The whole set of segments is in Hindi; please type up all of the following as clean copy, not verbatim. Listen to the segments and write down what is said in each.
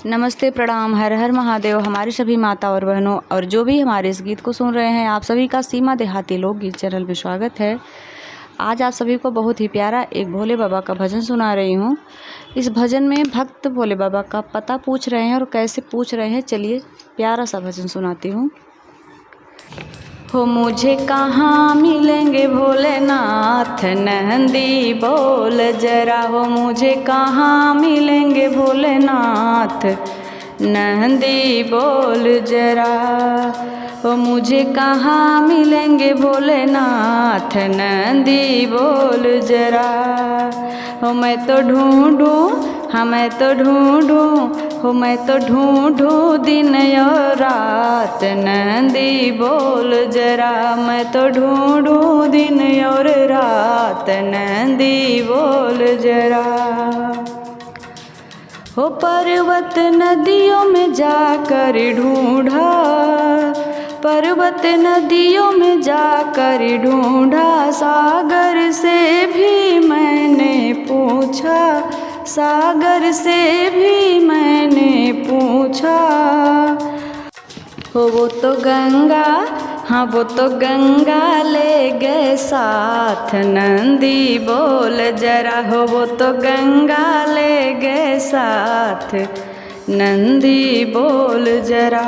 नमस्ते, प्रणाम, हर हर महादेव। हमारी सभी माता और बहनों और जो भी हमारे इस गीत को सुन रहे हैं, आप सभी का सीमा देहाती लोकगीत चैनल में स्वागत है। आज आप सभी को बहुत ही प्यारा एक भोले बाबा का भजन सुना रही हूँ। इस भजन में भक्त भोले बाबा का पता पूछ रहे हैं और कैसे पूछ रहे हैं, चलिए प्यारा सा भजन सुनाती हूँ। हो मुझे कहाँ मिलेंगे भोलेनाथ, नंदी बोल जरा। हो मुझे कहाँ मिलेंगे भोलेनाथ, नंदी बोल जरा। हो मुझे कहाँ मिलेंगे भोलेनाथ, नंदी बोल जरा। हो मैं तो ढूंढूं, हाँ मैं तो ढूंढूं, हो मैं तो ढूंढूं दिन और रात, नंदी बोल जरा। मैं तो ढूंढूं दिन और रात, नंदी बोल जरा। हो पर्वत नदियों में जाकर ढूंढा, पर्वत नदियों में जाकर ढूंढा। सागर से भी मैंने पूछा, सागर से भी मैंने पूछा। हो वो तो गंगा, हाँ वो तो गंगा ले गए साथ, नंदी बोल जरा। हो वो तो गंगा ले गए साथ, नंदी बोल जरा।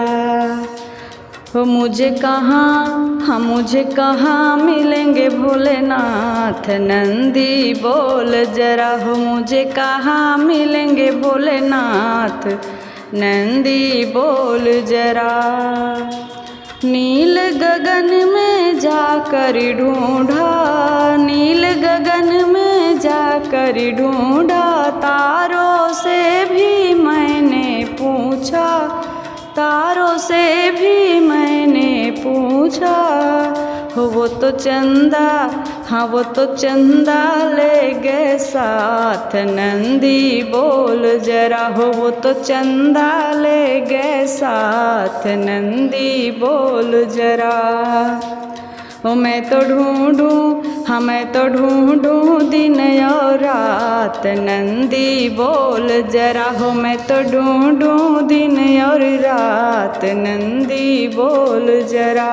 हो मुझे कहाँ, हाँ मुझे कहाँ मिलेंगे भोलेनाथ, नंदी बोल जरा। हो मुझे कहाँ मिलेंगे भोलेनाथ, नंदी बोल जरा। नील गगन में जाकर ढूंढा, नील गगन में जाकर ढूंढा। तारों से भी मैंने पूछा, तारों से भी मैंने पूछा। हो वो तो चंदा, हाँ वो तो चंदा ले गए साथ, नंदी बोल जरा। हो वो तो चंदा ले गए साथ, नंदी बोल जरा। हो मैं तो ढूंढूं, हाँ मैं तो ढूंढूं दिन और रात, नंदी बोल जरा। हो मैं तो ढूंढूं दिन और रात, नंदी बोल जरा।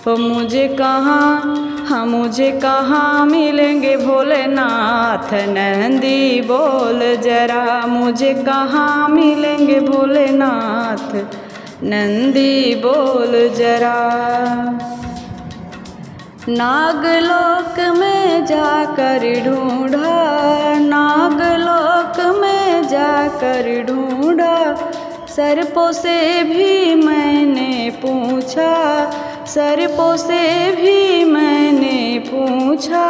हो मुझे कहाँ, हाँ मुझे कहाँ मिलेंगे भोलेनाथ, नंदी बोल जरा। मुझे कहाँ मिलेंगे भोलेनाथ, नंदी बोल जरा। नागलोक में जाकर ढूंढा, नागलोक में जाकर ढूंढा। सर्पों से भी मैंने पूछा, सर्पों से भी मैंने पूछा।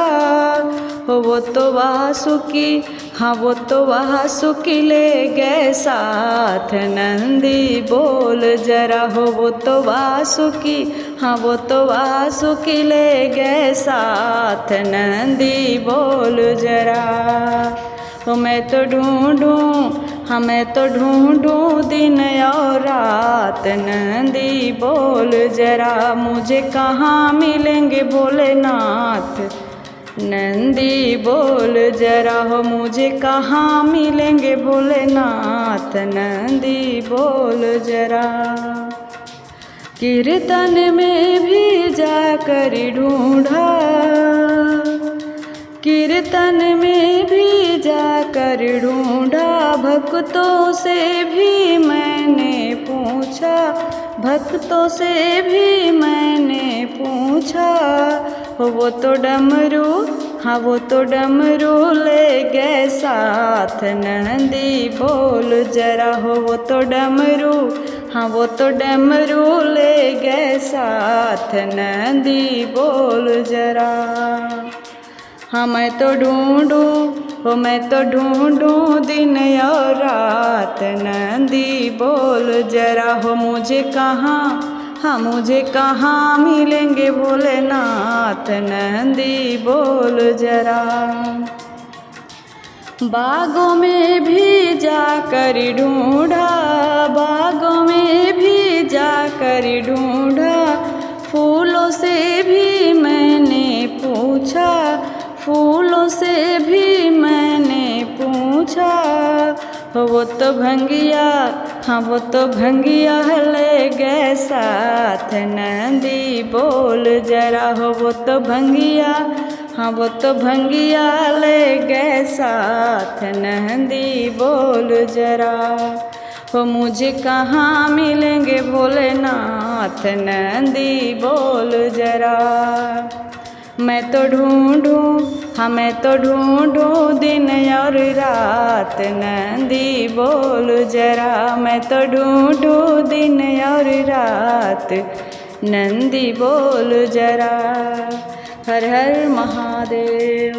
हो वो तो वासुकी, हाँ वो तो वासुकी ले गए साथ, नंदी बोल जरा। हो वो तो वासुकी, हाँ वो तो वासुकी ले गए साथ, नंदी बोल जरा। हो मैं तो ढूंढूं, हाँ मैं तो ढूंढूं दिन और रात, नंदी बोल जरा। मुझे कहाँ मिलेंगे भोलेनाथ, नंदी बोल जरा। हो मुझे कहाँ मिलेंगे भोलेनाथ, नंदी बोल जरा। कीर्तन में भी जाकर ढूंढा, कीर्तन में भी जाकर ढूंढा। भक्तों से भी मैंने पूछा, भक्तों से भी मैंने पूछा। वो तो डमरू, हाँ वो तो डमरू ले गए साथ, नंदी बोल जरा। हो वो तो डमरू, हाँ वो तो डमरू ले गए साथ, नंदी बोल जरा। हाँ मैं तो ढूंढूं, हो मैं तो ढूंढूं दिन और रात, नंदी बोल जरा। हो मुझे कहाँ, हाँ मुझे कहाँ मिलेंगे भोलेनाथ, नंदी बोल जरा। बागों में भी जाकर ढूंढा, बागों में भी जाकर ढूंढा। फूलों से भी मैंने पूछा, फूलों से भी मैंने पूछा। हो वो तो भंगिया, हाँ वो तो भंगिया ले गए साथ, नंदी बोल जरा। हो वो तो भंगिया, हाँ वो तो भंगिया ले गए साथ, नंदी बोल जरा। हो मुझे कहाँ मिलेंगे भोलेनाथ, नंदी बोल जरा। मैं तो ढूंढूं, हाँ मैं तो ढूंढूं दिन और रात, नंदी बोल जरा। मैं तो ढूंढूं दिन और रात, नंदी बोल जरा। हर हर महादेव।